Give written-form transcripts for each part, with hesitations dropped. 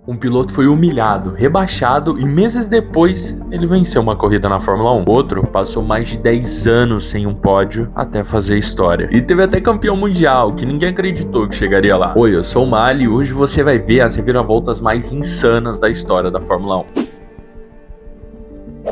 Um piloto foi humilhado, rebaixado e meses depois ele venceu uma corrida na Fórmula 1. Outro passou mais de 10 anos sem um pódio até fazer história. E teve até campeão mundial, que ninguém acreditou que chegaria lá. Oi, eu sou o Mali e hoje você vai ver as reviravoltas mais insanas da história da Fórmula 1.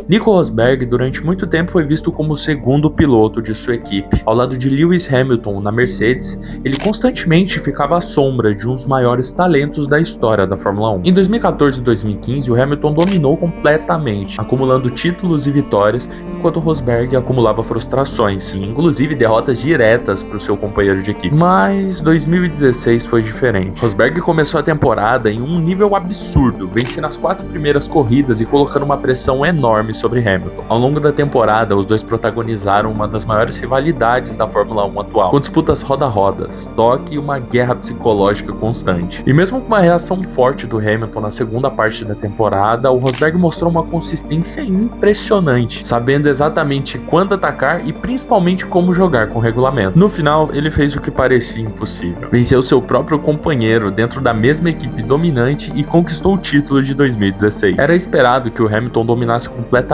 Nico Rosberg durante muito tempo foi visto como o segundo piloto de sua equipe. Ao lado de Lewis Hamilton na Mercedes, ele constantemente ficava à sombra de um dos maiores talentos da história da Fórmula 1. Em 2014 e 2015, o Hamilton dominou completamente, acumulando títulos e vitórias, enquanto Rosberg acumulava frustrações, e inclusive derrotas diretas para o seu companheiro de equipe. Mas 2016 foi diferente. Rosberg começou a temporada em um nível absurdo, vencendo as 4 primeiras corridas e colocando uma pressão enorme sobre Hamilton. Ao longo da temporada, os dois protagonizaram uma das maiores rivalidades da Fórmula 1 atual, com disputas roda-rodas, toque e uma guerra psicológica constante. E mesmo com uma reação forte do Hamilton na segunda parte da temporada, o Rosberg mostrou uma consistência impressionante, sabendo exatamente quando atacar e principalmente como jogar com regulamento. No final, ele fez o que parecia impossível. Venceu seu próprio companheiro dentro da mesma equipe dominante e conquistou o título de 2016. Era esperado que o Hamilton dominasse completamente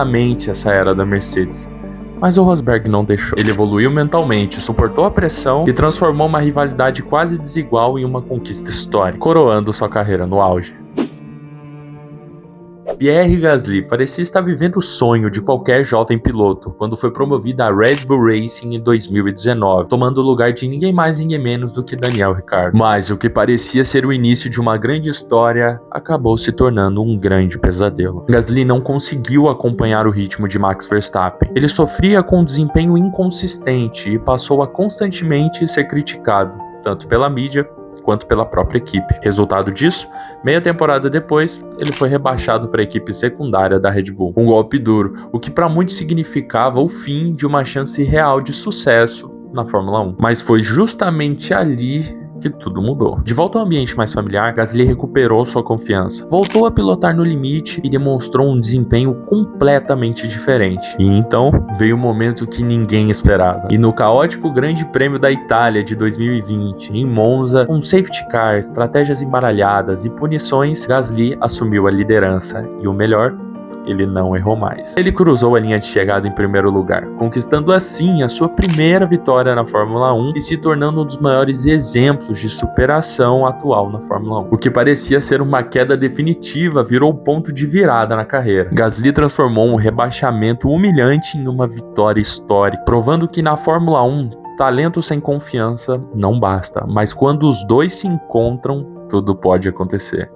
essa era da Mercedes, mas o Rosberg não deixou. Ele evoluiu mentalmente, suportou a pressão e transformou uma rivalidade quase desigual em uma conquista histórica, coroando sua carreira no auge. Pierre Gasly parecia estar vivendo o sonho de qualquer jovem piloto quando foi promovido a Red Bull Racing em 2019, tomando o lugar de ninguém mais ninguém menos do que Daniel Ricciardo. Mas o que parecia ser o início de uma grande história acabou se tornando um grande pesadelo. Gasly não conseguiu acompanhar o ritmo de Max Verstappen. Ele sofria com um desempenho inconsistente e passou a constantemente ser criticado, tanto pela mídia quanto pela própria equipe. Resultado disso, meia temporada depois, ele foi rebaixado para a equipe secundária da Red Bull. Um golpe duro, o que para muitos significava o fim de uma chance real de sucesso na Fórmula 1. Mas foi justamente ali que tudo mudou. De volta ao ambiente mais familiar, Gasly recuperou sua confiança, voltou a pilotar no limite e demonstrou um desempenho completamente diferente. E então veio o momento que ninguém esperava. E no caótico Grande Prêmio da Itália de 2020, em Monza, com safety car, estratégias embaralhadas e punições, Gasly assumiu a liderança. E o melhor, ele não errou mais. Ele cruzou a linha de chegada em primeiro lugar, conquistando assim a sua primeira vitória na Fórmula 1 e se tornando um dos maiores exemplos de superação atual na Fórmula 1. O que parecia ser uma queda definitiva virou o ponto de virada na carreira. Gasly transformou um rebaixamento humilhante em uma vitória histórica, provando que na Fórmula 1, talento sem confiança não basta, mas quando os dois se encontram, tudo pode acontecer.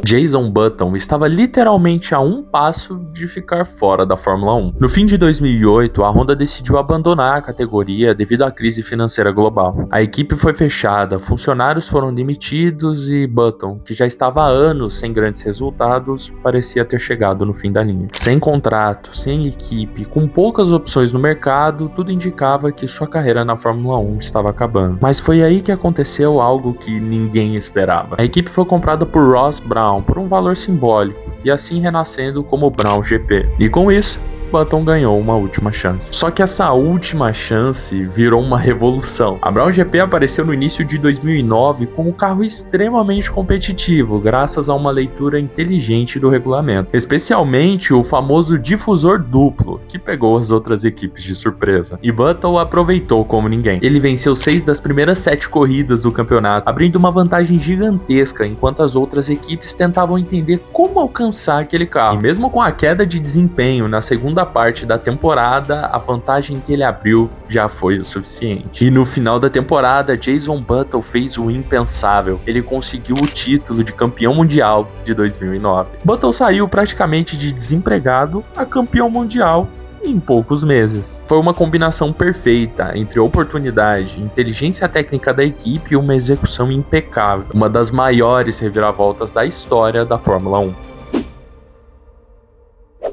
Jenson Button estava literalmente a um passo de ficar fora da Fórmula 1. No fim de 2008, a Honda decidiu abandonar a categoria devido à crise financeira global. A equipe foi fechada, funcionários foram demitidos e Button, que já estava há anos sem grandes resultados, parecia ter chegado no fim da linha. Sem contrato, sem equipe, com poucas opções no mercado, tudo indicava que sua carreira na Fórmula 1 estava acabando. Mas foi aí que aconteceu algo que ninguém esperava. A equipe foi comprada por Ross Brawn por um valor simbólico, e assim renascendo como Brown GP. E com isso, Button ganhou uma última chance. Só que essa última chance virou uma revolução. A Brown GP apareceu no início de 2009 com um carro extremamente competitivo, graças a uma leitura inteligente do regulamento, especialmente o famoso difusor duplo, que pegou as outras equipes de surpresa. E Button aproveitou como ninguém. Ele venceu 6 das primeiras 7 corridas do campeonato, abrindo uma vantagem gigantesca, enquanto as outras equipes tentavam entender como alcançar aquele carro. E mesmo com a queda de desempenho na segunda parte da temporada, a vantagem que ele abriu já foi o suficiente. E no final da temporada, Jenson Button fez o impensável. Ele conseguiu o título de campeão mundial de 2009. Button saiu praticamente de desempregado a campeão mundial em poucos meses. Foi uma combinação perfeita entre oportunidade, inteligência técnica da equipe e uma execução impecável. Uma das maiores reviravoltas da história da Fórmula 1.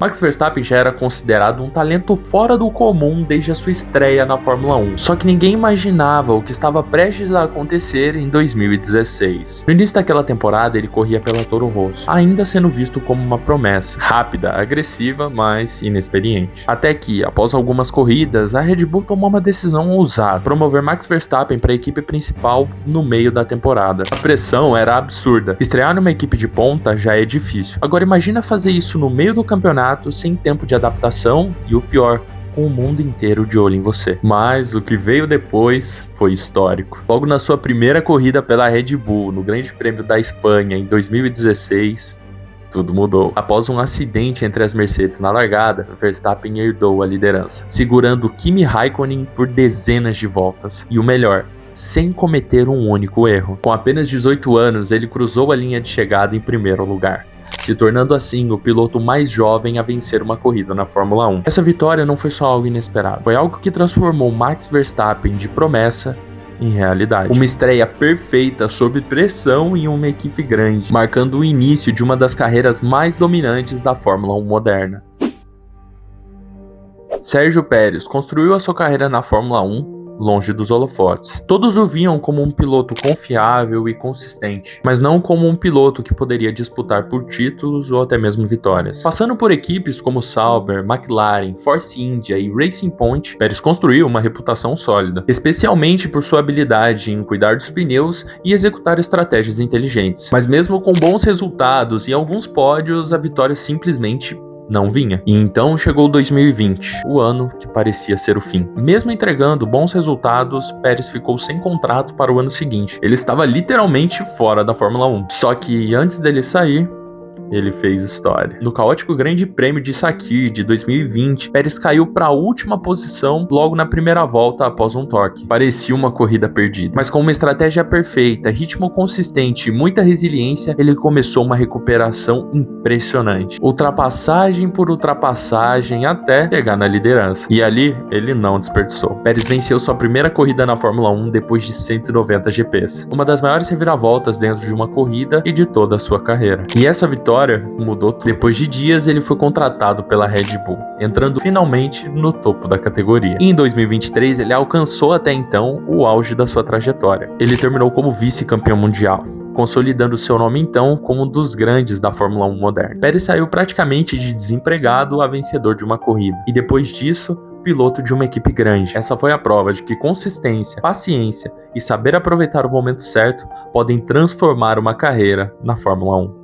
Max Verstappen já era considerado um talento fora do comum desde a sua estreia na Fórmula 1, só que ninguém imaginava o que estava prestes a acontecer em 2016. No início daquela temporada, ele corria pela Toro Rosso, ainda sendo visto como uma promessa, rápida, agressiva, mas inexperiente. Até que, após algumas corridas, a Red Bull tomou uma decisão ousada: promover Max Verstappen para a equipe principal no meio da temporada. A pressão era absurda. Estrear numa equipe de ponta já é difícil. Agora imagina fazer isso no meio do campeonato, sem tempo de adaptação e o pior, com o mundo inteiro de olho em você. Mas o que veio depois foi histórico. Logo na sua primeira corrida pela Red Bull, no Grande Prêmio da Espanha em 2016, tudo mudou. Após um acidente entre as Mercedes na largada, Verstappen herdou a liderança, segurando Kimi Raikkonen por dezenas de voltas. E o melhor, sem cometer um único erro. Com apenas 18 anos, ele cruzou a linha de chegada em primeiro lugar, se tornando assim o piloto mais jovem a vencer uma corrida na Fórmula 1. Essa vitória não foi só algo inesperado, foi algo que transformou Max Verstappen de promessa em realidade. Uma estreia perfeita sob pressão em uma equipe grande, marcando o início de uma das carreiras mais dominantes da Fórmula 1 moderna. Sérgio Pérez construiu a sua carreira na Fórmula 1 longe dos holofotes. Todos o viam como um piloto confiável e consistente, mas não como um piloto que poderia disputar por títulos ou até mesmo vitórias. Passando por equipes como Sauber, McLaren, Force India e Racing Point, Pérez construiu uma reputação sólida, especialmente por sua habilidade em cuidar dos pneus e executar estratégias inteligentes. Mas mesmo com bons resultados e alguns pódios, a vitória simplesmente não vinha. E então chegou 2020, o ano que parecia ser o fim. Mesmo entregando bons resultados, Pérez ficou sem contrato para o ano seguinte. Ele estava literalmente fora da Fórmula 1. Só que antes dele sair, ele fez história. No caótico Grande Prêmio de Sakir de 2020, Pérez caiu para a última posição logo na primeira volta após um toque. Parecia uma corrida perdida. Mas com uma estratégia perfeita, ritmo consistente e muita resiliência, ele começou uma recuperação impressionante. Ultrapassagem por ultrapassagem até chegar na liderança. E ali, ele não desperdiçou. Pérez venceu sua primeira corrida na Fórmula 1 depois de 190 GPs. Uma das maiores reviravoltas dentro de uma corrida e de toda a sua carreira. E essa vitória mudou tudo. Depois de dias, ele foi contratado pela Red Bull, entrando finalmente no topo da categoria. E em 2023, ele alcançou até então o auge da sua trajetória. Ele terminou como vice-campeão mundial, consolidando seu nome então como um dos grandes da Fórmula 1 moderna. Pérez saiu praticamente de desempregado a vencedor de uma corrida, e depois disso, piloto de uma equipe grande. Essa foi a prova de que consistência, paciência e saber aproveitar o momento certo podem transformar uma carreira na Fórmula 1.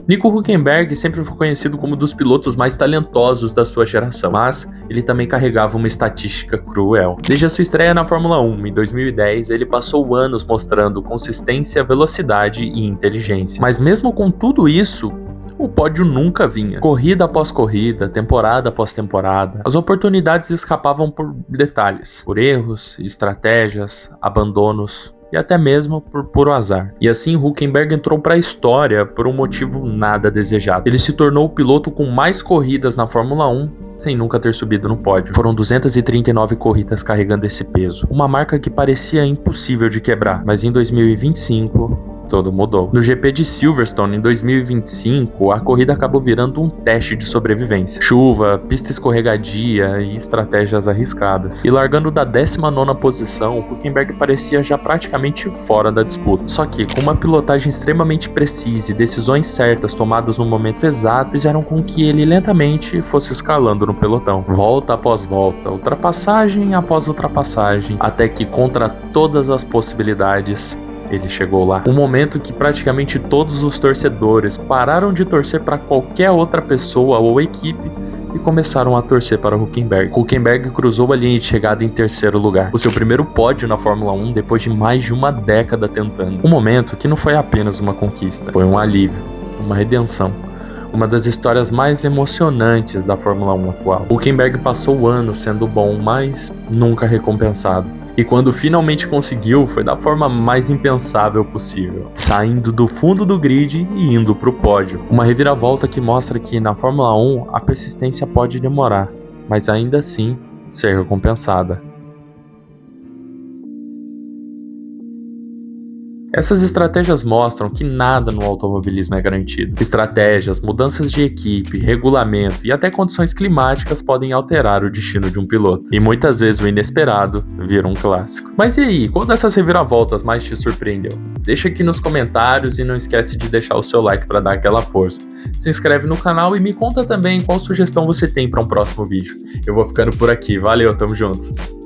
Nico Hülkenberg sempre foi conhecido como um dos pilotos mais talentosos da sua geração, mas ele também carregava uma estatística cruel. Desde a sua estreia na Fórmula 1 em 2010, ele passou anos mostrando consistência, velocidade e inteligência. Mas mesmo com tudo isso, o pódio nunca vinha. Corrida após corrida, temporada após temporada, as oportunidades escapavam por detalhes, por erros, estratégias, abandonos e até mesmo por puro azar. E assim, Hülkenberg entrou para a história por um motivo nada desejado. Ele se tornou o piloto com mais corridas na Fórmula 1 sem nunca ter subido no pódio. Foram 239 corridas carregando esse peso, uma marca que parecia impossível de quebrar, mas em 2025 tudo mudou. No GP de Silverstone em 2025, a corrida acabou virando um teste de sobrevivência. Chuva, pista escorregadia e estratégias arriscadas. E largando da 19ª posição, Hülkenberg parecia já praticamente fora da disputa. Só que, com uma pilotagem extremamente precisa e decisões certas tomadas no momento exato, fizeram com que ele lentamente fosse escalando no pelotão. Volta após volta, ultrapassagem após ultrapassagem, até que contra todas as possibilidades, ele chegou lá. Um momento que praticamente todos os torcedores pararam de torcer para qualquer outra pessoa ou equipe e começaram a torcer para Hülkenberg. Hülkenberg cruzou a linha de chegada em terceiro lugar, o seu primeiro pódio na Fórmula 1 depois de mais de uma década tentando. Um momento que não foi apenas uma conquista, foi um alívio, uma redenção. Uma das histórias mais emocionantes da Fórmula 1 atual. Hülkenberg passou anos sendo bom, mas nunca recompensado. E quando finalmente conseguiu, foi da forma mais impensável possível, saindo do fundo do grid e indo para o pódio. Uma reviravolta que mostra que na Fórmula 1 a persistência pode demorar, mas ainda assim ser recompensada. Essas estratégias mostram que nada no automobilismo é garantido. Estratégias, mudanças de equipe, regulamento e até condições climáticas podem alterar o destino de um piloto. E muitas vezes o inesperado vira um clássico. Mas e aí, qual dessas reviravoltas mais te surpreendeu? Deixa aqui nos comentários e não esquece de deixar o seu like para dar aquela força. Se inscreve no canal e me conta também qual sugestão você tem para um próximo vídeo. Eu vou ficando por aqui, valeu, tamo junto!